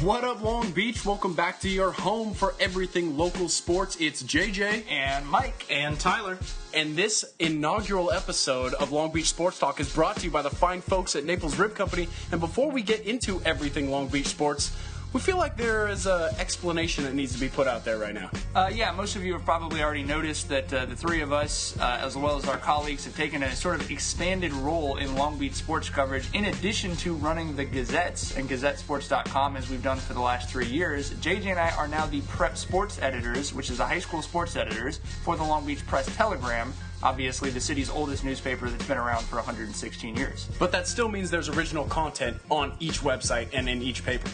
What up, Long Beach? Welcome back to your home for everything local sports. It's JJ and Mike and Tyler. And this inaugural episode of Long Beach Sports Talk is brought to you by the fine folks at Naples Rib Company. And before we get into everything Long Beach sports, we feel like there is an explanation that needs to be put out there right now. Yeah, most of you have probably already noticed that the three of us, as well as our colleagues, have taken a sort of expanded role in Long Beach sports coverage, in addition to running the Gazettes and GazetteSports.com as we've done for the last 3 years. JJ and I are now the prep sports editors, which is the high school sports editors, for the Long Beach Press-Telegram, obviously the city's oldest newspaper that's been around for 116 years. But that still means there's original content on each website and in each paper.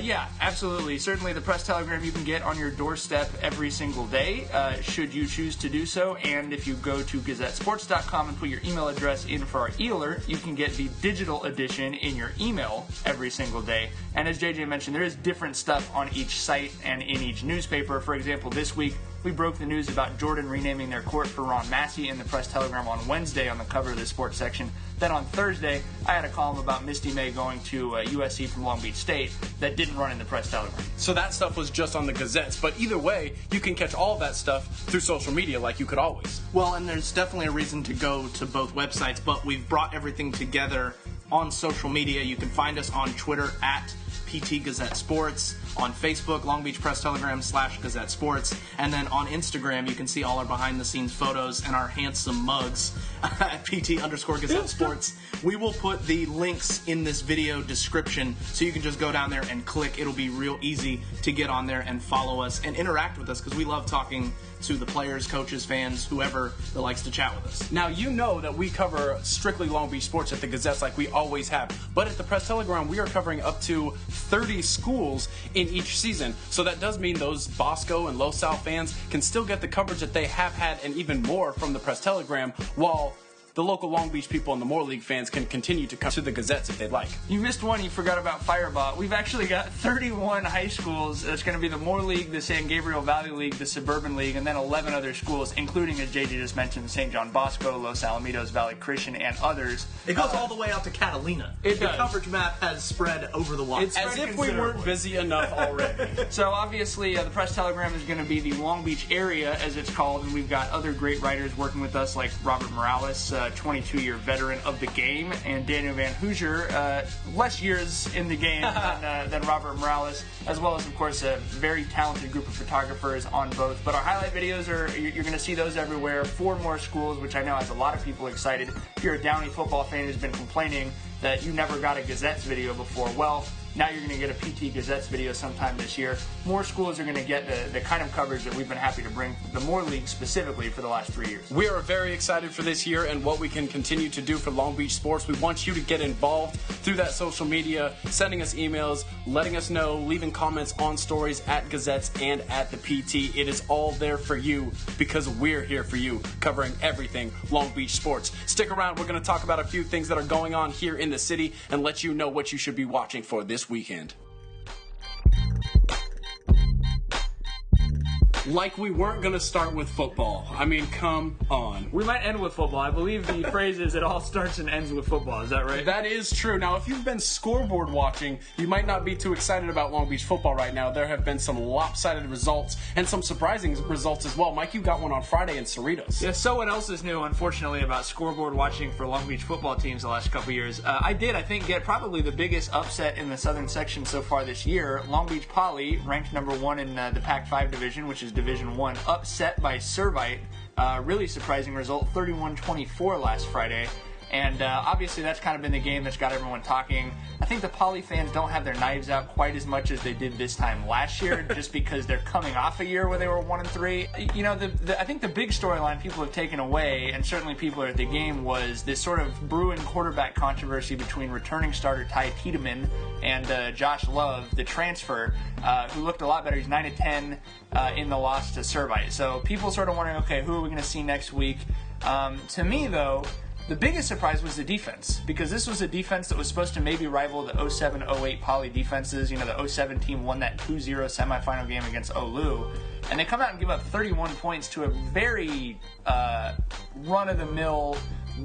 Yeah, absolutely. Certainly the Press-Telegram you can get on your doorstep every single day, should you choose to do so. And if you go to GazetteSports.com and put your email address in for our e-alert, you can get the digital edition in your email every single day. And as JJ mentioned, there is different stuff on each site and in each newspaper. For example, this week, we broke the news about Jordan renaming their court for Ron Massey in the Press-Telegram on Wednesday on the cover of the sports section. Then on Thursday, I had a column about Misty May going to USC from Long Beach State that didn't run in the Press-Telegram. So that stuff was just on the Gazettes, but either way, you can catch all of that stuff through social media like you could always. Well, and there's definitely a reason to go to both websites, but we've brought everything together on social media. You can find us on Twitter at PT Gazette Sports, on Facebook, Long Beach Press-Telegram /Gazette Sports, and then on Instagram, you can see all our behind-the-scenes photos and our handsome mugs at PT_Gazette Sports. We will put the links in this video description, so you can just go down there and click. It'll be real easy to get on there and follow us and interact with us, because we love talking to the players, coaches, fans, whoever that likes to chat with us. Now, you know that we cover strictly Long Beach sports at the Gazettes like we always have, but at the Press-Telegram, we are covering up to 30 schools in each season. So that does mean those Bosco and Los Al fans can still get the coverage that they have had and even more from the Press-Telegram, while the local Long Beach people and the Moore League fans can continue to come to the Gazettes if they'd like. You missed one, you forgot about Fireball. We've actually got 31 high schools. It's going to be the Moore League, the San Gabriel Valley League, the Suburban League, and then 11 other schools, including, as JJ just mentioned, St. John Bosco, Los Alamitos Valley Christian, and others. It goes all the way out to Catalina. It the does. coverage map has spread over the water. It's as if we weren't busy enough already. So obviously the Press-Telegram is going to be the Long Beach area, as it's called, and we've got other great writers working with us, like Robert Morales, 22-year veteran of the game, and Daniel Van Hoosier, less years in the game than Robert Morales, as well as, of course, a very talented group of photographers on both. But our highlight videos you're going to see those everywhere. 4 more schools, which I know has a lot of people excited. If you're a Downey football fan who's been complaining that you never got a Gazettes video before, well, now you're going to get a PT Gazettes video sometime this year. More schools are going to get the kind of coverage that we've been happy to bring the Moore League specifically for the last 3 years. We are very excited for this year and what we can continue to do for Long Beach sports. We want you to get involved through that social media, sending us emails, letting us know, leaving comments on stories at Gazettes and at the PT. It is all there for you because we're here for you, covering everything Long Beach sports. Stick around. We're going to talk about a few things that are going on here in the city and let you know what you should be watching for this weekend. Like we weren't going to start with football. I mean, come on. We might end with football. I believe the phrase is it all starts and ends with football. Is that right? That is true. Now, if you've been scoreboard watching, you might not be too excited about Long Beach football right now. There have been some lopsided results and some surprising results as well. Mike, you got one on Friday in Cerritos. Yeah, so what else is new, unfortunately, about scoreboard watching for Long Beach football teams the last couple years? I think, get probably the biggest upset in the southern section so far this year. Long Beach Poly, ranked number 1 in the Pac-5 division, which is Division 1, upset by Servite. Really surprising result, 31-24 last Friday. And obviously that's kind of been the game that's got everyone talking. I think the Poly fans don't have their knives out quite as much as they did this time last year, just because they're coming off a year where they were 1-3. You know, I think the big storyline people have taken away, and certainly people at the game, was this sort of brewing quarterback controversy between returning starter Ty Tiedemann and Josh Love, the transfer, who looked a lot better. He's 9-10 in the loss to Servite. So people sort of wondering, okay, who are we going to see next week? To me, though, the biggest surprise was the defense, because this was a defense that was supposed to maybe rival the 07-08 Poly defenses. You know, the 07 team won that 2-0 semifinal game against Olu, and they come out and give up 31 points to a very run-of-the-mill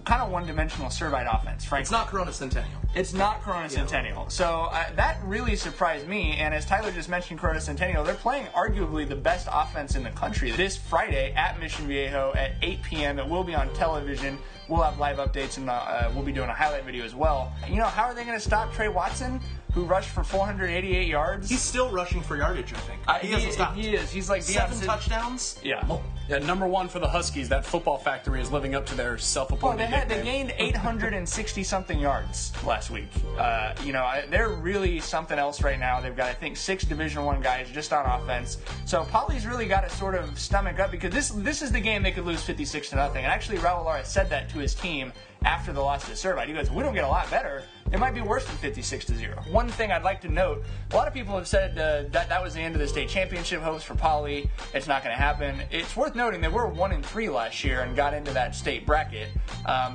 kind of one-dimensional Servite offense, frankly. It's not Corona Centennial. It's not Corona Centennial. So that really surprised me. And as Tyler just mentioned, Corona Centennial, they're playing arguably the best offense in the country this Friday at Mission Viejo at 8 p.m. It will be on television. We'll have live updates, and we'll be doing a highlight video as well. You know, how are they going to stop Trey Watson, who rushed for 488 yards? He's still rushing for yardage, I think. He hasn't stopped. He is. He's like 7 touchdowns. Yeah. Yeah, number one for the Huskies. That football factory is living up to their self-appointed nickname. They gained 860-something yards last week. They're really something else right now. They've got, I think, 6 Division I guys just on offense. So Poly's really got to sort of stomach up, because this is the game they could lose 56-0. And actually, Raul Lara said that to his team after the loss to Servite. He goes, we don't get a lot better. It might be worse than 56-0. One thing I'd like to note, a lot of people have said that was the end of the state championship hopes for Poly. It's not going to happen. It's worth noting they were 1-3 last year and got into that state bracket.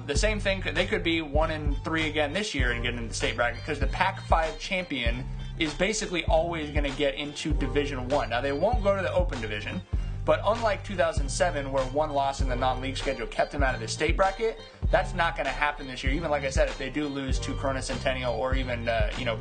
The same thing, they could be 1-3 again this year and get into the state bracket, because the Pac-5 champion is basically always going to get into Division I. Now, they won't go to the Open Division, but unlike 2007, where one loss in the non-league schedule kept them out of the state bracket, that's not going to happen this year. Even like I said, if they do lose to Corona Centennial or even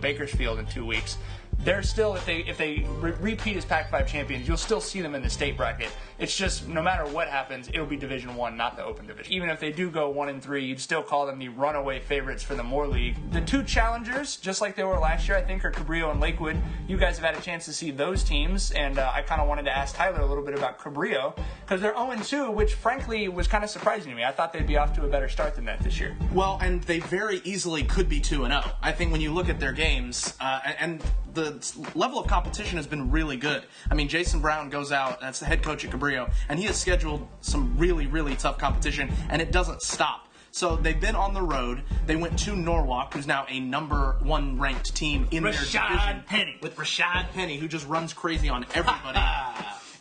Bakersfield in 2 weeks, they're still, if they repeat as Pac-5 champions, you'll still see them in the state bracket. It's just, no matter what happens, it'll be Division I, not the Open Division. Even if they do go 1-3, you'd still call them the runaway favorites for the Moore League. The 2 challengers, just like they were last year, I think, are Cabrillo and Lakewood. You guys have had a chance to see those teams, and I kind of wanted to ask Tyler a little bit about Cabrillo, because they're 0-2, which frankly was kind of surprising to me. I thought they'd be off to a better start than that this year. Well, and they very easily could be 2-0. I think when you look at their games, and the level of competition has been really good. I mean, Jason Brown goes out, that's the head coach at Cabrillo, and he has scheduled some really, really tough competition, and it doesn't stop. So they've been on the road. They went to Norwalk, who's now a number 1 ranked team in their division. With Rashad Penny, who just runs crazy on everybody.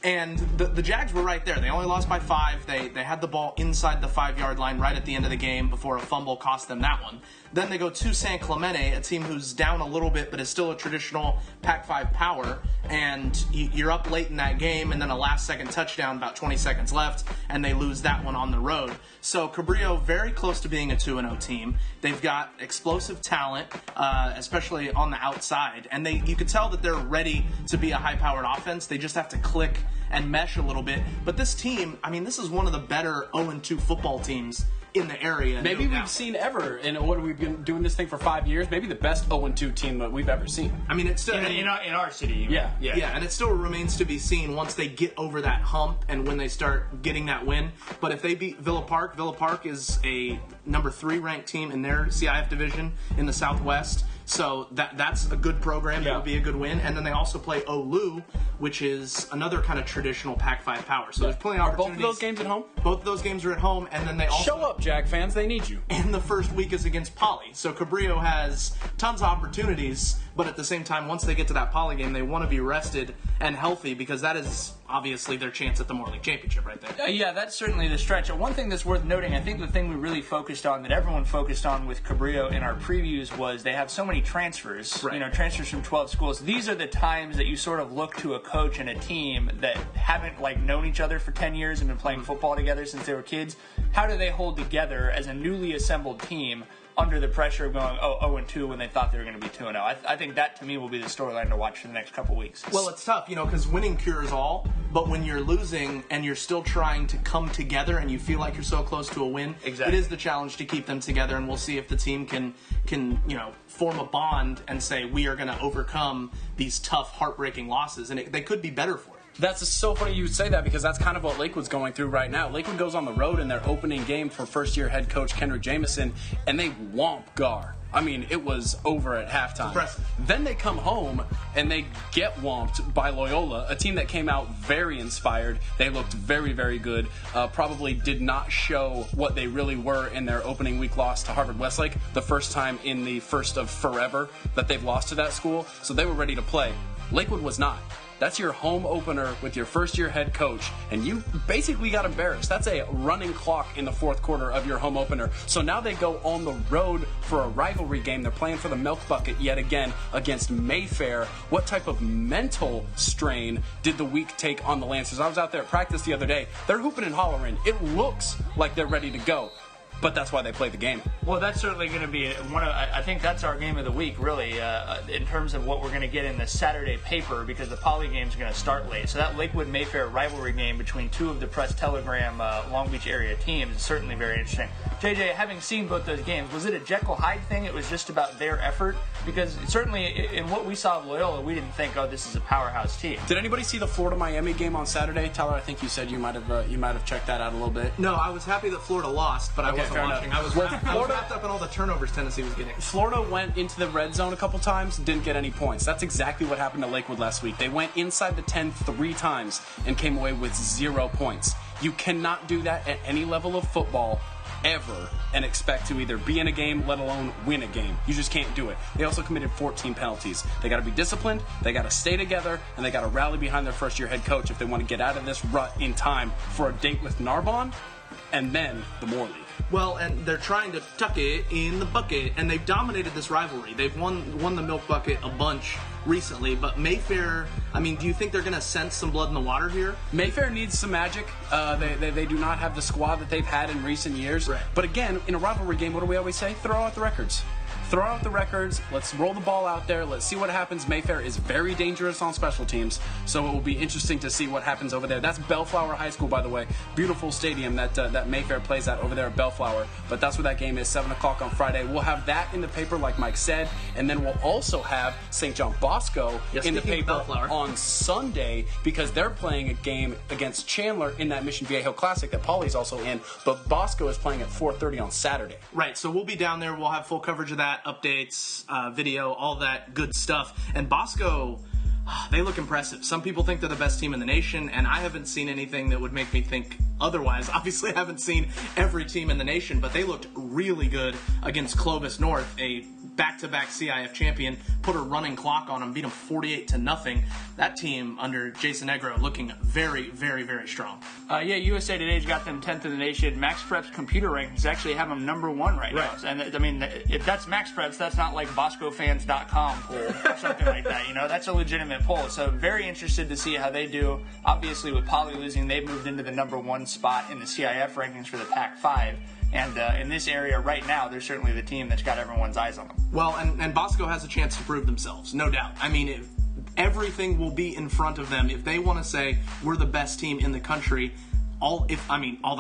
And the Jags were right there. They only lost by 5. They had the ball inside the 5-yard line right at the end of the game before a fumble cost them that one. Then they go to San Clemente, a team who's down a little bit but is still a traditional Pac-5 power, and you're up late in that game, and then a last-second touchdown, about 20 seconds left, and they lose that one on the road. So Cabrillo, very close to being a 2-0 team. They've got explosive talent, especially on the outside, and you could tell that they're ready to be a high-powered offense. They just have to click and mesh a little bit. But this team, I mean, this is one of the better 0-2 football teams in the area. Maybe we've seen ever, and what we've been doing this thing for 5 years, maybe the best 0-2 team that we've ever seen. I mean, it's still in our city. Yeah, and it still remains to be seen once they get over that hump and when they start getting that win. But if they beat Villa Park is a number 3 ranked team in their CIF division in the Southwest. So that's a good program. It would be a good win. And then they also play Olu, which is another kind of traditional Pac-5 power. So there's plenty of opportunities. Both of those games at home? Both of those games are at home, and then they also show up, Jag fans. They need you. And the first week is against Poly. So Cabrillo has tons of opportunities, but at the same time, once they get to that Poly game, they want to be rested and healthy, because that is obviously their chance at the Moore League Championship right there. Yeah, that's certainly the stretch. One thing that's worth noting, I think the thing we really focused on, that everyone focused on with Cabrillo in our previews, was they have so many transfers, right. Transfers from 12 schools. These are the times that you sort of look to a coach and a team that haven't known each other for 10 years and been playing football together since they were kids. How do they hold together as a newly assembled team under the pressure of going 0-2 when they thought they were going to be 2-0? I think that, to me, will be the storyline to watch for the next couple weeks. Well, it's tough, because winning cures all, but when you're losing and you're still trying to come together and you feel like you're so close to a win, exactly. It is the challenge to keep them together, and we'll see if the team can form a bond and say, we are going to overcome these tough, heartbreaking losses, and they could be better for it. That's so funny you say that, because that's kind of what Lakewood's going through right now. Lakewood goes on the road in their opening game for first-year head coach Kendrick Jameson, and they whomp Gar. I mean, it was over at halftime. Impressive. Then they come home and they get whomped by Loyola, a team that came out very inspired. They looked very, very good. Probably did not show what they really were in their opening week loss to Harvard Westlake, the first time in the first of forever that they've lost to that school. So they were ready to play. Lakewood was not. That's your home opener with your first-year head coach, and you basically got embarrassed. That's a running clock in the fourth quarter of your home opener. So now they go on the road for a rivalry game. They're playing for the Milk Bucket yet again against Mayfair. What type of mental strain did the week take on the Lancers? I was out there at practice the other day. They're hooping and hollering. It looks like they're ready to go. but that's why they play the game. Well, that's certainly going to be I think that's our game of the week, really, in terms of what we're going to get in the Saturday paper, because the Poly game's going to start late. So that Lakewood-Mayfair rivalry game between two of the Press-Telegram Long Beach area teams is certainly very interesting. JJ, having seen both those games, was it a Jekyll Hyde thing? It was just about their effort? Because certainly in what we saw of Loyola, we didn't think, oh, this is a powerhouse team. Did anybody see the Florida-Miami game on Saturday? Tyler, I think you said you might have checked that out a little bit. No, I was happy that Florida lost, but I wasn't watching. I was wrapped up in all the turnovers Tennessee was getting. Florida went into the red zone a couple times, didn't get any points. That's exactly what happened to Lakewood last week. They went inside the 10 3 times and came away with 0 points. You cannot do that at any level of football ever and expect to either be in a game, let alone win a game. You just can't do it. They also committed 14 penalties. They got to be disciplined, they got to stay together, and they got to rally behind their first-year head coach if they want to get out of this rut in time for a date with Narbonne and then the Moore League. Well, and they're trying to tuck it in the bucket, and they've dominated this rivalry. They've won the milk bucket a bunch recently, but Mayfair, I mean, do you think they're going to sense some blood in the water here? Mayfair needs some magic. They do not have the squad that they've had in recent years. Right. But again, in a rivalry game, what do we always say? Throw out the records. Throw out the records. Let's roll the ball out there. Let's see what happens. Mayfair is very dangerous on special teams, so it will be interesting to see what happens over there. That's Bellflower High School, by the way. Beautiful stadium that Mayfair plays at over there at Bellflower. But that's where that game is, 7 o'clock on Friday. We'll have that in the paper, like Mike said, and then we'll also have St. John Bosco in the paper on Sunday, because they're playing a game against Chandler in that Mission Viejo Classic that Paulie's also in, but Bosco is playing at 4:30 on Saturday. Right, so we'll be down there. We'll have full coverage of that, updates, video, all that good stuff. And Bosco, they look impressive. Some people think they're the best team in the nation, and I haven't seen anything that would make me think otherwise. Obviously, I haven't seen every team in the nation, but they looked really good against Clovis North, a back-to-back CIF champion, put a running clock on them, beat them 48-0. That team under Jason Negro looking very, very, very strong. USA Today's got them 10th in the nation. Max Prep's computer rankings actually have them number 1 right now. And I mean, if that's Max Prep's, that's not like BoscoFans.com poll or something like that. You know, that's a legitimate poll. So very interested to see how they do. Obviously, with Poly losing, they've moved into the number 1 spot in the CIF rankings for the Pac-5. And in this area right now, they're certainly the team that's got everyone's eyes on them. Well, and Bosco has a chance to prove themselves, no doubt. I mean, everything will be in front of them. If they want to say, we're the best team in the country, all they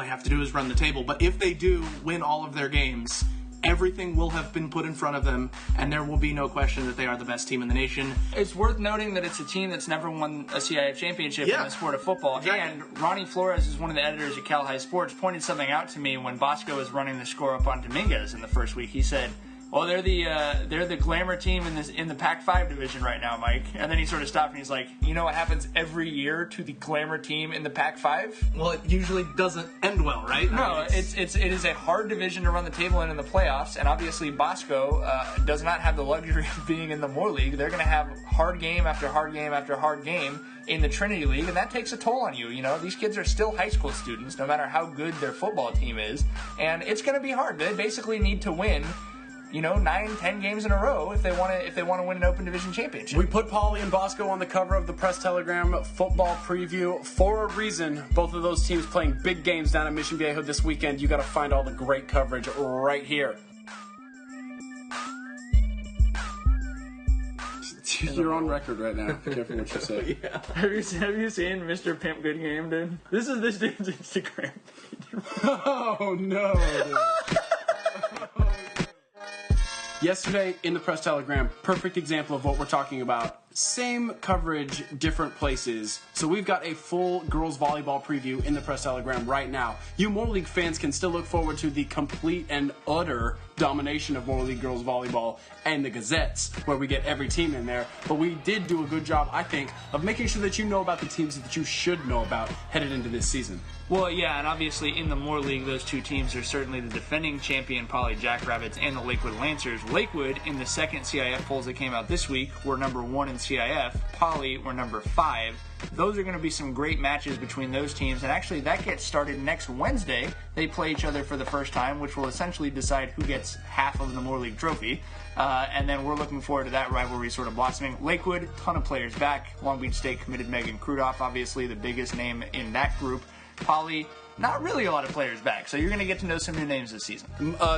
have to do is run the table. But if they do win all of their games, everything will have been put in front of them, and there will be no question that they are the best team in the nation. It's worth noting that it's a team that's never won a CIF championship in the sport of football. Exactly. And Ronnie Flores is one of the editors at Cal High Sports, pointed something out to me when Bosco was running the score up on Dominguez in the first week. He said, well, they're the glamour team in the Pac-5 division right now, Mike. And then he sort of stopped and he's like, you know what happens every year to the glamour team in the Pac-5? Well, it usually doesn't end well, right? No, it is a hard division to run the table in the playoffs, and obviously Bosco does not have the luxury of being in the Moore League. They're going to have hard game after hard game after hard game in the Trinity League, and that takes a toll on you. You know, these kids are still high school students, no matter how good their football team is, and it's going to be hard. They basically need to win 9-10 games in a row if they want to win an Open Division championship. We put Paulie and Bosco on the cover of the Press Telegram football preview for a reason. Both of those teams playing big games down at Mission Viejo this weekend. You got to find all the great coverage right here. You're on record right now. Be careful what you say. Yeah. Have you seen Mr. Pimp Good Game, dude? This is this dude's Instagram. Oh no. Yesterday in the Press Telegram, perfect example of what we're talking about. Same coverage, different places. So we've got a full girls volleyball preview in the Press Telegram right now. You Moore League fans can still look forward to the complete and utter domination of Moore League girls volleyball and the Gazettes, where we get every team in there. But we did do a good job, I think, of making sure that you know about the teams that you should know about headed into this season. Well, yeah, and obviously in the Moore League, those two teams are certainly the defending champion Poly Jackrabbits and the Lakewood Lancers. Lakewood, in the second CIF polls that came out this week, were number 1 in CIF. Poly were number 5. Those are going to be some great matches between those teams, and actually that gets started next Wednesday. They play each other for the first time, which will essentially decide who gets half of the Moore League trophy. And then we're looking forward to that rivalry sort of blossoming. Lakewood, ton of players back. Long Beach State committed Megan Krudoff, obviously the biggest name in that group. Poly, not really a lot of players back, so you're going to get to know some new names this season.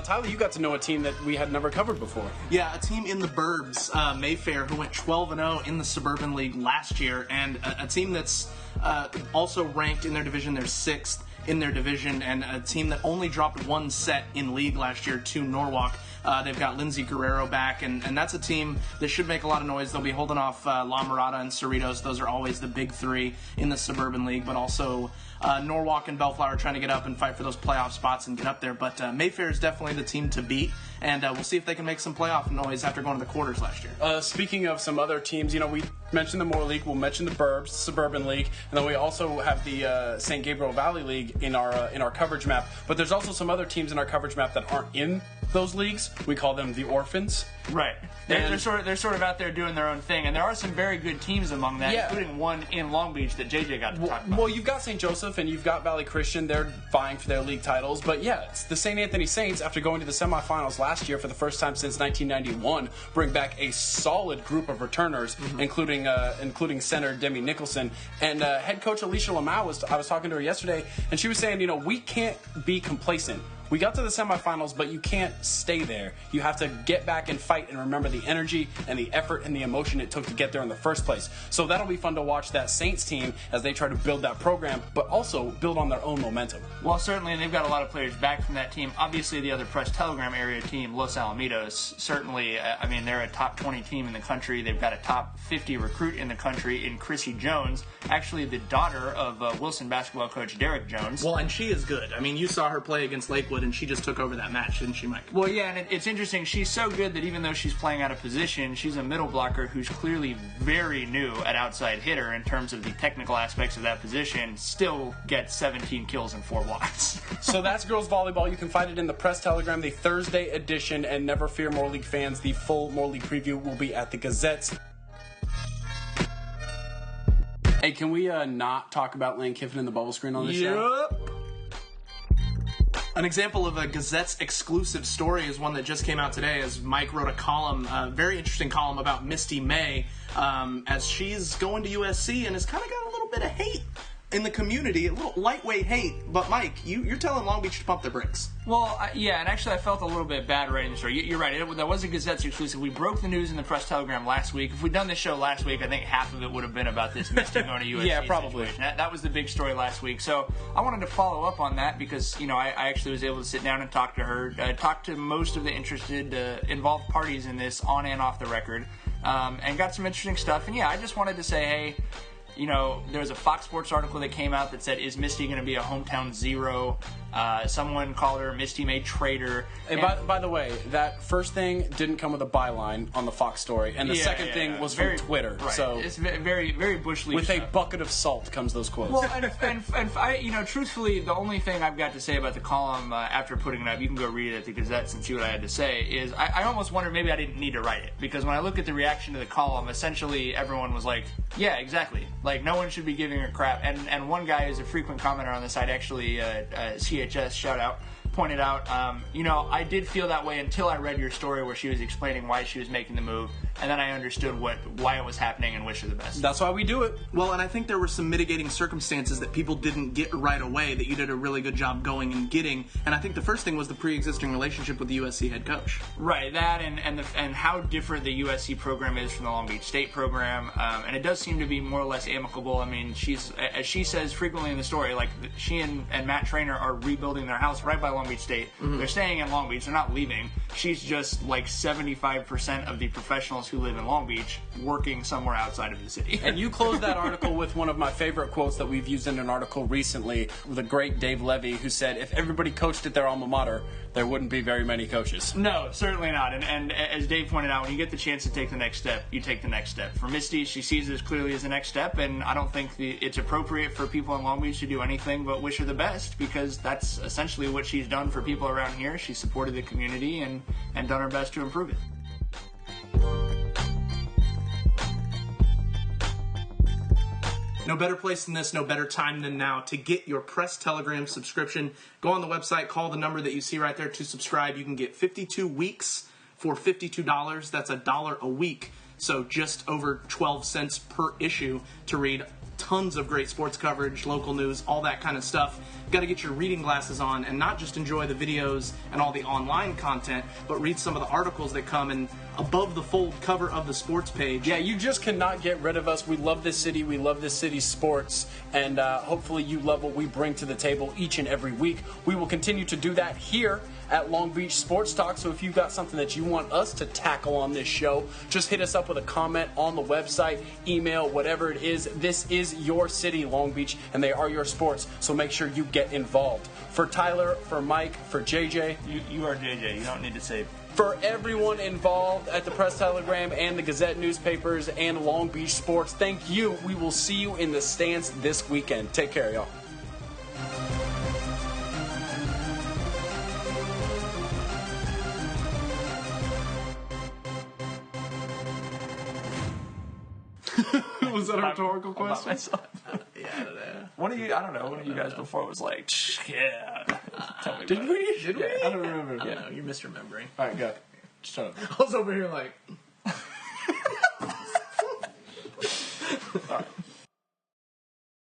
Tyler, you got to know a team that we had never covered before. Yeah, a team in the burbs, Mayfair, who went 12-0 in the Suburban League last year, and a team that's also ranked in their division. They're 6th in their division, and a team that only dropped 1 set in league last year to Norwalk. They've got Lindsey Guerrero back, and that's a team that should make a lot of noise. They'll be holding off La Mirada and Cerritos. Those are always the big 3 in the Suburban League, but also Norwalk and Bellflower trying to get up and fight for those playoff spots and get up there. But Mayfair is definitely the team to beat, and we'll see if they can make some playoff noise after going to the quarters last year. Speaking of some other teams, we mentioned the Moore League, we'll mention the Burbs, Suburban League, and then we also have the St. Gabriel Valley League in our coverage map. But there's also some other teams in our coverage map that aren't in those leagues. We call them the Orphans. Right. They're sort of out there doing their own thing, and there are some very good teams among that, including one in Long Beach that JJ got to talk about. Well, you've got St. Joseph and you've got Valley Christian. They're vying for their league titles. But it's the St. Anthony Saints, after going to the semifinals last year for the first time since 1991, bring back a solid group of returners, including center Demi Nicholson. And head coach Alicia Lamau, I was talking to her yesterday, and she was saying, we can't be complacent. We got to the semifinals, but you can't stay there. You have to get back and fight and remember the energy and the effort and the emotion it took to get there in the first place. So that'll be fun to watch that Saints team as they try to build that program, but also build on their own momentum. Well, certainly, and they've got a lot of players back from that team. Obviously, the other Press Telegram area team, Los Alamitos, certainly, they're a top 20 team in the country. They've got a top 50 recruit in the country in Chrissy Jones, actually the daughter of Wilson basketball coach Derek Jones. Well, and she is good. You saw her play against Lakewood, and she just took over that match, didn't she, Mike? Well, yeah, and it's interesting. She's so good that even though she's playing out of position, she's a middle blocker who's clearly very new at outside hitter in terms of the technical aspects of that position, still gets 17 kills and 4 blocks. So that's girls volleyball. You can find it in the Press Telegram, the Thursday edition, and never fear, Moore League fans, the full Moore League preview will be at the Gazettes. Hey, can we not talk about Lane Kiffin and the bubble screen on this show? Yep. An example of a Gazette's exclusive story is one that just came out today, as Mike wrote a column, a very interesting column about Misty May, as she's going to USC and has kind of got a little bit of hate in the community, a little lightweight hate. But Mike, you're telling Long Beach to pump the brakes. Well, yeah, and actually I felt a little bit bad writing the story. You're right, that was a Gazette's exclusive. We broke the news in the Press Telegram last week. If we'd done this show last week, I think half of it would have been about this Misty going to USC. Yeah, probably. That was the big story last week. So I wanted to follow up on that because, I actually was able to sit down and talk to her, talk to most of the interested, involved parties in this on and off the record, and got some interesting stuff. And yeah, I just wanted to say, hey, there was a Fox Sports article that came out that said, is Misty going to be a hometown zero? Someone called her Misty May traitor. Hey, by the way, that first thing didn't come with a byline on the Fox story, and the second thing was from Twitter. Right. So it's very, very Bush League with stuff. a bucket of salt comes those quotes. Well, and I, truthfully, the only thing I've got to say about the column after putting it up, you can go read it at the Gazette and see what I had to say, is I almost wonder maybe I didn't need to write it, because when I look at the reaction to the column, essentially everyone was like, yeah, exactly. Like, no one should be giving her crap. And one guy who's a frequent commenter on the site, actually, CHS, shout out, pointed out, I did feel that way until I read your story where she was explaining why she was making the move, and then I understood why it was happening and wish her the best. That's why we do it. Well, and I think there were some mitigating circumstances that people didn't get right away that you did a really good job going and getting, and I think the first thing was the pre-existing relationship with the USC head coach. Right, that and how different the USC program is from the Long Beach State program, and it does seem to be more or less amicable. I mean, she's, as she says frequently in the story, like she and Matt-Treanor are rebuilding their house right by Long Beach State. Mm-hmm. They're staying in Long Beach. They're not leaving. She's just like 75% of the professionals who live in Long Beach working somewhere outside of the city. And you closed that article with one of my favorite quotes that we've used in an article recently, the great Dave Levy, who said, if everybody coached at their alma mater, there wouldn't be very many coaches. No, certainly not. And as Dave pointed out, when you get the chance to take the next step, you take the next step. For Misty, she sees it as clearly as the next step, and I don't think it's appropriate for people in Long Beach to do anything but wish her the best, because that's essentially what she's done for people around here. She supported the community and done her best to improve it. No better place than this, no better time than now to get your Press Telegram subscription. Go on the website, call the number that you see right there to subscribe. You can get 52 weeks for $52. That's $1 a week. So just over 12 cents per issue to read tons of great sports coverage, local news, all that kind of stuff. Got to get your reading glasses on and not just enjoy the videos and all the online content, but read some of the articles that come in above the fold cover of the sports page. Yeah, you just cannot get rid of us. We love this city. We love this city's sports. And hopefully you love what we bring to the table each and every week. We will continue to do that here at Long Beach Sports Talk. So if you've got something that you want us to tackle on this show, just hit us up with a comment on the website, email, whatever it is. This is your city, Long Beach, and they are your sports. So make sure you get involved. For Tyler, for Mike, for JJ. You are JJ. You don't need to say. For everyone involved at the Press Telegram and the Gazette newspapers and Long Beach Sports, thank you. We will see you in the stands this weekend. Take care, y'all. Was that a rhetorical About question? myself. Yeah, I don't know. One of you, I don't know. One of you guys before was like, yeah. Tell me Did about we? it. Did we? I don't remember. I don't know. You're misremembering. All right, go. Shut up. I was over here like...